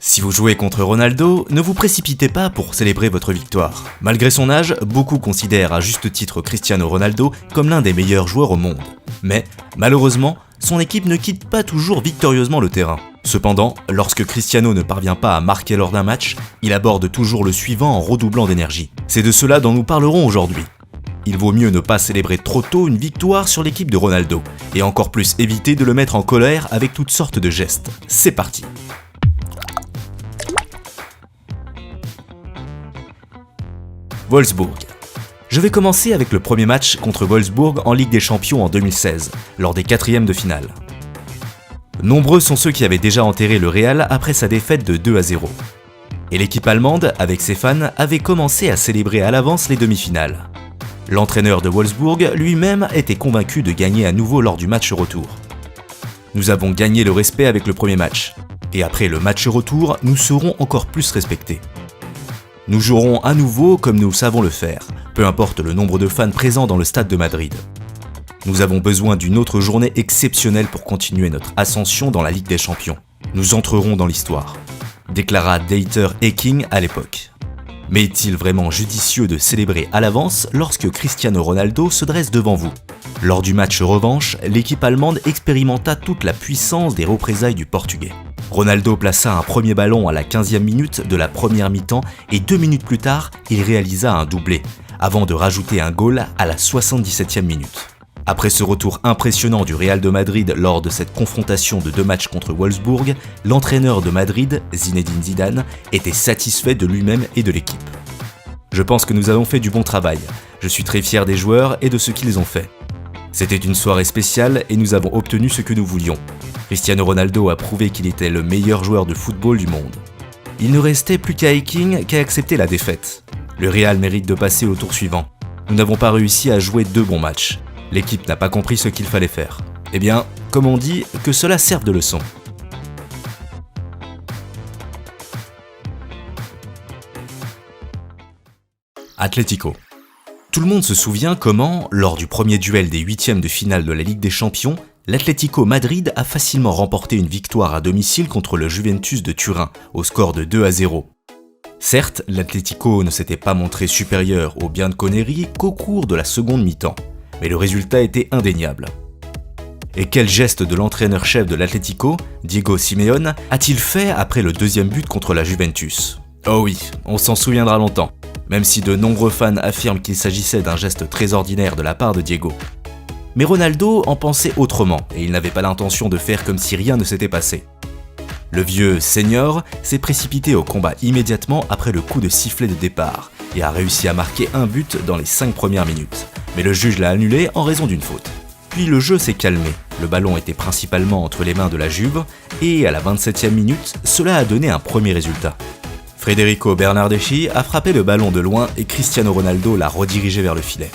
Si vous jouez contre Ronaldo, ne vous précipitez pas pour célébrer votre victoire. Malgré son âge, beaucoup considèrent à juste titre Cristiano Ronaldo comme l'un des meilleurs joueurs au monde. Mais, malheureusement, son équipe ne quitte pas toujours victorieusement le terrain. Cependant, lorsque Cristiano ne parvient pas à marquer lors d'un match, il aborde toujours le suivant en redoublant d'énergie. C'est de cela dont nous parlerons aujourd'hui. Il vaut mieux ne pas célébrer trop tôt une victoire sur l'équipe de Ronaldo, et encore plus éviter de le mettre en colère avec toutes sortes de gestes. C'est parti! Wolfsburg. Je vais commencer avec le premier match contre Wolfsburg en Ligue des Champions en 2016, lors des quatrièmes de finale. Nombreux sont ceux qui avaient déjà enterré le Real après sa défaite de 2-0. Et l'équipe allemande, avec ses fans, avait commencé à célébrer à l'avance les demi-finales. L'entraîneur de Wolfsburg lui-même était convaincu de gagner à nouveau lors du match retour. Nous avons gagné le respect avec le premier match, et après le match retour, nous serons encore plus respectés. Nous jouerons à nouveau comme nous savons le faire, peu importe le nombre de fans présents dans le stade de Madrid. Nous avons besoin d'une autre journée exceptionnelle pour continuer notre ascension dans la Ligue des Champions. Nous entrerons dans l'histoire, déclara Dieter Hecking à l'époque. Mais est-il vraiment judicieux de célébrer à l'avance lorsque Cristiano Ronaldo se dresse devant vous ? Lors du match revanche, l'équipe allemande expérimenta toute la puissance des représailles du Portugais. Ronaldo plaça un premier ballon à la 15e minute de la première mi-temps et 2 minutes plus tard, il réalisa un doublé, avant de rajouter un goal à la 77e minute. Après ce retour impressionnant du Real de Madrid lors de cette confrontation de 2 matchs contre Wolfsburg, l'entraîneur de Madrid, Zinedine Zidane, était satisfait de lui-même et de l'équipe. Je pense que nous avons fait du bon travail. Je suis très fier des joueurs et de ce qu'ils ont fait. C'était une soirée spéciale et nous avons obtenu ce que nous voulions. Cristiano Ronaldo a prouvé qu'il était le meilleur joueur de football du monde. Il ne restait plus qu'à Hecking qu'à accepter la défaite. Le Real mérite de passer au tour suivant. Nous n'avons pas réussi à jouer 2 bons matchs. L'équipe n'a pas compris ce qu'il fallait faire. Eh bien, comme on dit, que cela serve de leçon. Atlético. Tout le monde se souvient comment, lors du premier duel des 8e de finale de la Ligue des Champions, l'Atlético Madrid a facilement remporté une victoire à domicile contre le Juventus de Turin, au score de 2-0. Certes, l'Atlético ne s'était pas montré supérieur au Bianconeri qu'au cours de la seconde mi-temps, mais le résultat était indéniable. Et quel geste de l'entraîneur-chef de l'Atlético, Diego Simeone, a-t-il fait après le deuxième but contre la Juventus ? Oh oui, on s'en souviendra longtemps, même si de nombreux fans affirment qu'il s'agissait d'un geste très ordinaire de la part de Diego. Mais Ronaldo en pensait autrement, et il n'avait pas l'intention de faire comme si rien ne s'était passé. Le vieux senior s'est précipité au combat immédiatement après le coup de sifflet de départ, et a réussi à marquer un but dans les 5 premières minutes. Mais le juge l'a annulé en raison d'une faute. Puis le jeu s'est calmé, le ballon était principalement entre les mains de la Juve, et à la 27e minute, cela a donné un premier résultat. Federico Bernardeschi a frappé le ballon de loin et Cristiano Ronaldo l'a redirigé vers le filet.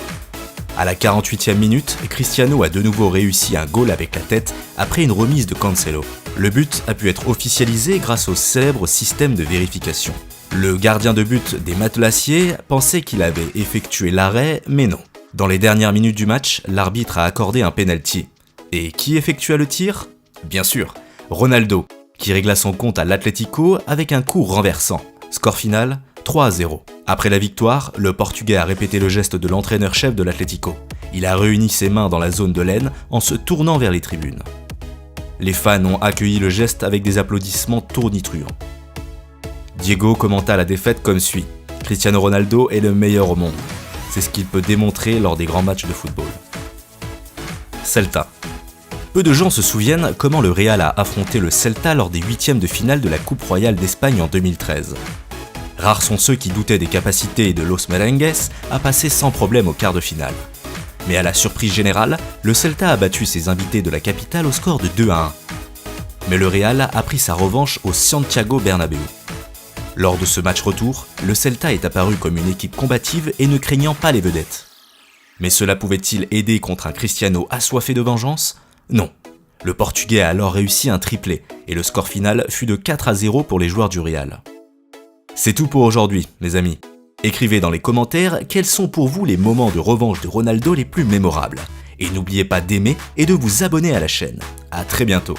À la 48e minute, Cristiano a de nouveau réussi un goal avec la tête après une remise de Cancelo. Le but a pu être officialisé grâce au célèbre système de vérification. Le gardien de but des Matelassiers pensait qu'il avait effectué l'arrêt, mais non. Dans les dernières minutes du match, l'arbitre a accordé un penalty. Et qui effectua le tir ? Bien sûr, Ronaldo, qui régla son compte à l'Atlético avec un coup renversant. Score final, 3-0. Après la victoire, le Portugais a répété le geste de l'entraîneur-chef de l'Atlético. Il a réuni ses mains dans la zone de l'aine en se tournant vers les tribunes. Les fans ont accueilli le geste avec des applaudissements tonitruants. Diego commenta la défaite comme suit. Cristiano Ronaldo est le meilleur au monde. C'est ce qu'il peut démontrer lors des grands matchs de football. Celta. Peu de gens se souviennent comment le Real a affronté le Celta lors des 8e de finale de la Coupe Royale d'Espagne en 2013. Rares sont ceux qui doutaient des capacités de Los Merengues à passer sans problème au quart de finale. Mais à la surprise générale, le Celta a battu ses invités de la capitale au score de 2-1. Mais le Real a pris sa revanche au Santiago Bernabéu. Lors de ce match retour, le Celta est apparu comme une équipe combative et ne craignant pas les vedettes. Mais cela pouvait-il aider contre un Cristiano assoiffé de vengeance ? Non. Le Portugais a alors réussi un triplé et le score final fut de 4-0 pour les joueurs du Real. C'est tout pour aujourd'hui, mes amis. Écrivez dans les commentaires quels sont pour vous les moments de revanche de Ronaldo les plus mémorables. Et n'oubliez pas d'aimer et de vous abonner à la chaîne. À très bientôt.